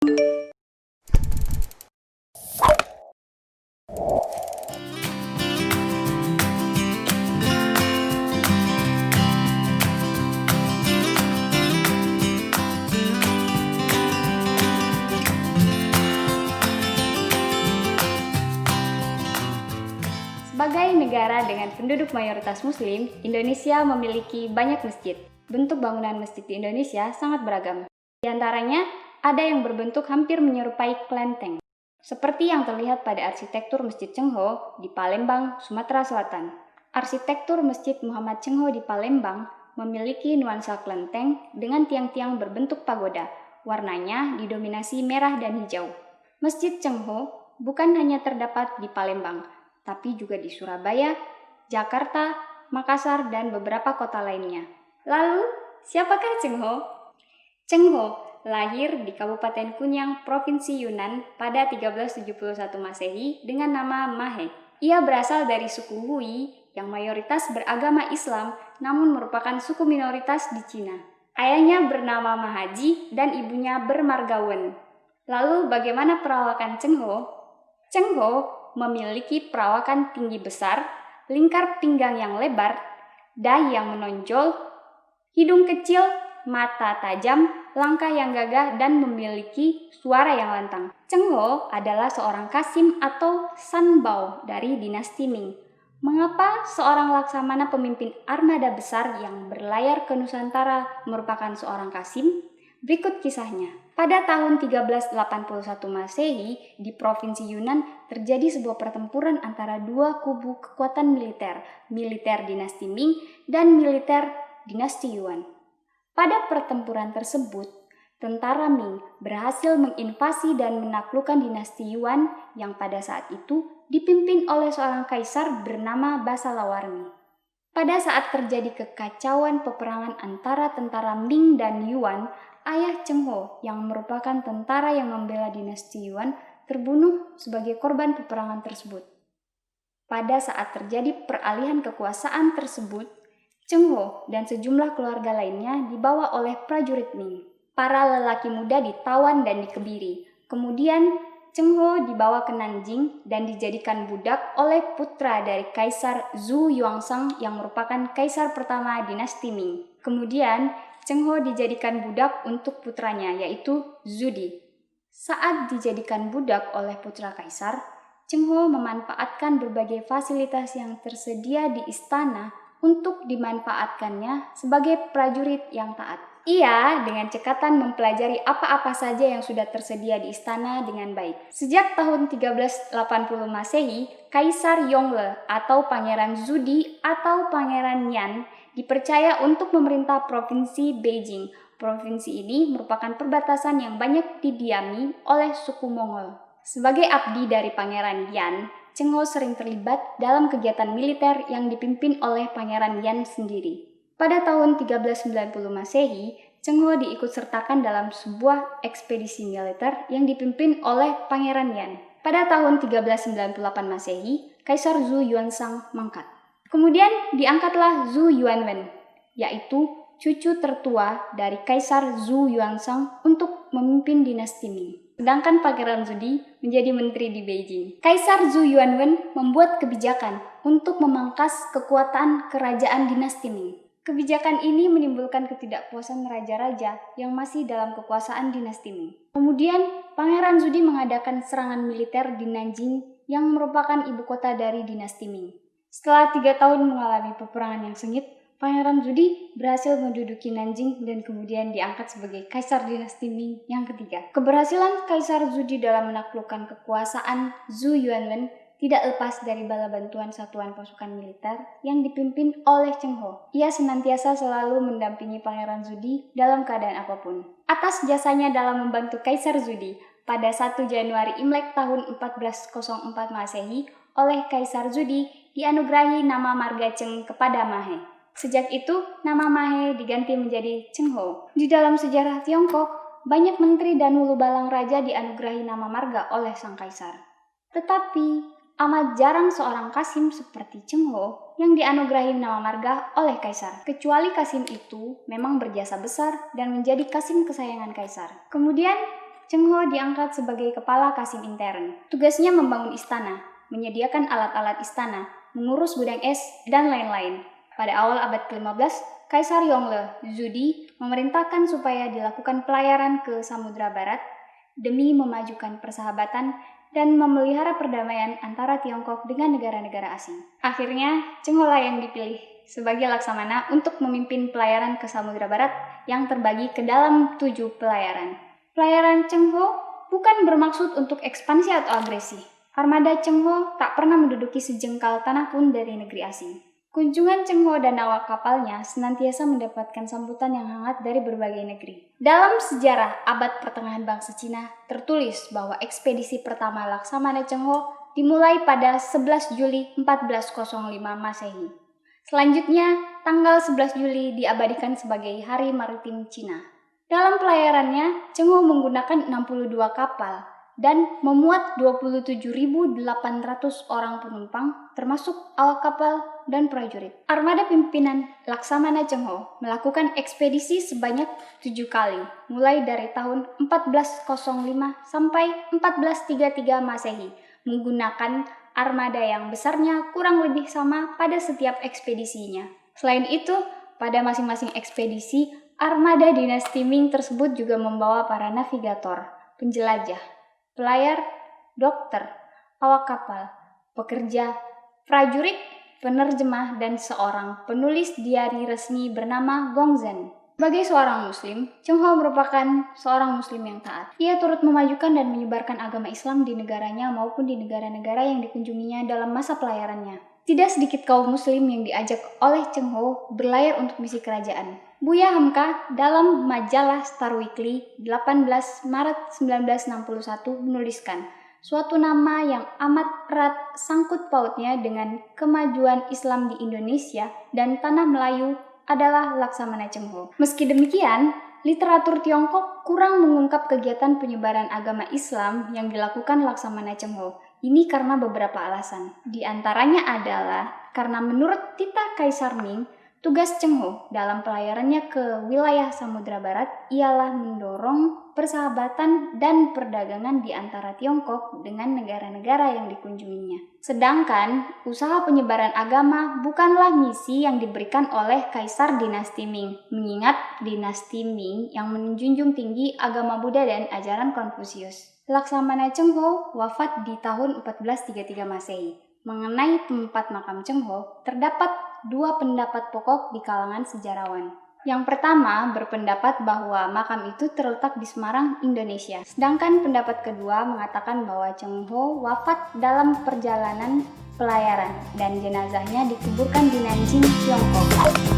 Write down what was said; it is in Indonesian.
Sebagai negara dengan penduduk mayoritas Muslim, Indonesia memiliki banyak masjid. Bentuk bangunan masjid di Indonesia sangat beragam. Di antaranya, ada yang berbentuk hampir menyerupai kelenteng, seperti yang terlihat pada arsitektur Masjid Cengho di Palembang, Sumatera Selatan. Arsitektur Masjid Muhammad Cengho di Palembang memiliki nuansa kelenteng dengan tiang-tiang berbentuk pagoda. Warnanya didominasi merah dan hijau. Masjid Cengho bukan hanya terdapat di Palembang, tapi juga di Surabaya, Jakarta, Makassar, dan beberapa kota lainnya. Lalu, siapakah Cengho? Cengho lahir di Kabupaten Kunyang, Provinsi Yunnan pada 1371 Masehi dengan nama Mahe. Ia berasal dari suku Hui yang mayoritas beragama Islam namun merupakan suku minoritas di Cina. Ayahnya bernama Mahaji dan ibunya bermarga Wen. Lalu bagaimana perawakan Cengho? Cengho memiliki perawakan tinggi besar, lingkar pinggang yang lebar, dahi yang menonjol, hidung kecil, mata tajam, langkah yang gagah, dan memiliki suara yang lantang. Cengho adalah seorang Kasim atau Sanbao dari dinasti Ming. Mengapa seorang laksamana pemimpin armada besar yang berlayar ke Nusantara merupakan seorang Kasim? Berikut kisahnya. Pada tahun 1381 Masehi, di Provinsi Yunnan terjadi sebuah pertempuran antara dua kubu kekuatan militer dinasti Ming dan militer dinasti Yuan. Pada pertempuran tersebut, tentara Ming berhasil menginvasi dan menaklukkan dinasti Yuan yang pada saat itu dipimpin oleh seorang kaisar bernama Basalawarmi. Pada saat terjadi kekacauan peperangan antara tentara Ming dan Yuan, ayah Cengho yang merupakan tentara yang membela dinasti Yuan terbunuh sebagai korban peperangan tersebut. Pada saat terjadi peralihan kekuasaan tersebut, Cengho dan sejumlah keluarga lainnya dibawa oleh prajurit Ming. Para lelaki muda ditawan dan dikebiri. Kemudian Cengho dibawa ke Nanjing dan dijadikan budak oleh putra dari Kaisar Zhu Yuansang yang merupakan kaisar pertama dinasti Ming. Kemudian Cengho dijadikan budak untuk putranya, yaitu Zudi. Saat dijadikan budak oleh putra kaisar, Cengho memanfaatkan berbagai fasilitas yang tersedia di istana untuk dimanfaatkannya sebagai prajurit yang taat. Ia dengan cekatan mempelajari apa-apa saja yang sudah tersedia di istana dengan baik. Sejak tahun 1380 Masehi, Kaisar Yongle atau Pangeran Zudi atau Pangeran Yan dipercaya untuk memerintah Provinsi Beijing. Provinsi ini merupakan perbatasan yang banyak didiami oleh suku Mongol. Sebagai abdi dari Pangeran Yan, Cengho sering terlibat dalam kegiatan militer yang dipimpin oleh Pangeran Yan sendiri. Pada tahun 1390 Masehi, Cengho diikutsertakan dalam sebuah ekspedisi militer yang dipimpin oleh Pangeran Yan. Pada tahun 1398 Masehi, Kaisar Zhu Yuansang mangkat. Kemudian diangkatlah Zhu Yuanwen, yaitu cucu tertua dari Kaisar Zhu Yuansang untuk memimpin dinasti Ming. Sedangkan Pangeran Zudi menjadi menteri di Beijing. Kaisar Zhu Yuanwen membuat kebijakan untuk memangkas kekuatan kerajaan dinasti Ming. Kebijakan ini menimbulkan ketidakpuasan raja-raja yang masih dalam kekuasaan dinasti Ming. Kemudian, Pangeran Zudi mengadakan serangan militer di Nanjing yang merupakan ibu kota dari dinasti Ming. Setelah 3 tahun mengalami peperangan yang sengit, Pangeran Zudi berhasil menduduki Nanjing dan kemudian diangkat sebagai Kaisar dinasti Ming yang ketiga. Keberhasilan Kaisar Zudi dalam menaklukkan kekuasaan Zhu Yuanwen tidak lepas dari bala bantuan satuan pasukan militer yang dipimpin oleh Cengho. Ia senantiasa selalu mendampingi Pangeran Zudi dalam keadaan apapun. Atas jasanya dalam membantu Kaisar Zudi, pada 1 Januari Imlek tahun 1404 Masehi, oleh Kaisar Zudi dianugerahi nama marga Ceng kepada Mahe. Sejak itu, nama Mahe diganti menjadi Cengho. Di dalam sejarah Tiongkok, banyak menteri dan hulu balang raja dianugerahi nama marga oleh sang kaisar. Tetapi, amat jarang seorang Kasim seperti Cengho yang dianugerahi nama marga oleh kaisar. Kecuali Kasim itu memang berjasa besar dan menjadi Kasim kesayangan kaisar. Kemudian, Cheng Ho diangkat sebagai kepala Kasim intern. Tugasnya membangun istana, menyediakan alat-alat istana, mengurus gudang es, dan lain-lain. Pada awal abad ke-15, Kaisar Yongle Zudi memerintahkan supaya dilakukan pelayaran ke Samudra Barat demi memajukan persahabatan dan memelihara perdamaian antara Tiongkok dengan negara-negara asing. Akhirnya, Cheng Ho lah yang dipilih sebagai laksamana untuk memimpin pelayaran ke Samudra Barat yang terbagi ke dalam 7 pelayaran. Pelayaran Cheng Ho bukan bermaksud untuk ekspansi atau agresi. Armada Cheng Ho tak pernah menduduki sejengkal tanah pun dari negeri asing. Kunjungan Cheng Ho dan awak kapalnya senantiasa mendapatkan sambutan yang hangat dari berbagai negeri. Dalam sejarah abad pertengahan bangsa Cina, tertulis bahwa ekspedisi pertama Laksamana Cheng Ho dimulai pada 11 Juli 1405 Masehi. Selanjutnya, tanggal 11 Juli diabadikan sebagai Hari Maritim Cina. Dalam pelayarannya, Cheng Ho menggunakan 62 kapal dan memuat 27.800 orang penumpang, termasuk awak kapal dan prajurit. Armada pimpinan Laksamana Cheng Ho melakukan ekspedisi sebanyak 7 kali, mulai dari tahun 1405 sampai 1433 Masehi, menggunakan armada yang besarnya kurang lebih sama pada setiap ekspedisinya. Selain itu, pada masing-masing ekspedisi, armada dinasti Ming tersebut juga membawa para navigator, penjelajah, pelayar, dokter, awak kapal, pekerja, prajurit, penerjemah, dan seorang penulis diari resmi bernama Gongzhen. Sebagai seorang muslim, Cheng Ho merupakan seorang muslim yang taat. Ia turut memajukan dan menyebarkan agama Islam di negaranya maupun di negara-negara yang dikunjunginya dalam masa pelayarannya. Tidak sedikit kaum muslim yang diajak oleh Cheng Ho berlayar untuk misi kerajaan. Buya Hamka dalam majalah Star Weekly 18 Maret 1961 menuliskan, suatu nama yang amat erat sangkut pautnya dengan kemajuan Islam di Indonesia dan tanah Melayu adalah Laksamana Cheng Ho. Meski demikian, literatur Tiongkok kurang mengungkap kegiatan penyebaran agama Islam yang dilakukan Laksamana Cheng Ho. Ini karena beberapa alasan. Di antaranya adalah karena menurut Tita Kaisar Ming, tugas Cheng Ho dalam pelayarannya ke wilayah Samudra Barat ialah mendorong persahabatan dan perdagangan di antara Tiongkok dengan negara-negara yang dikunjunginya. Sedangkan, usaha penyebaran agama bukanlah misi yang diberikan oleh Kaisar dinasti Ming, mengingat dinasti Ming yang menjunjung tinggi agama Buddha dan ajaran Konfusius. Laksamana Cheng Ho wafat di tahun 1433 Masehi. Mengenai tempat makam Cheng Ho, terdapat 2 pendapat pokok di kalangan sejarawan. Yang pertama berpendapat bahwa makam itu terletak di Semarang, Indonesia. Sedangkan pendapat kedua mengatakan bahwa Cheng Ho wafat dalam perjalanan pelayaran dan jenazahnya dikuburkan di Nanjing, Tiongkok.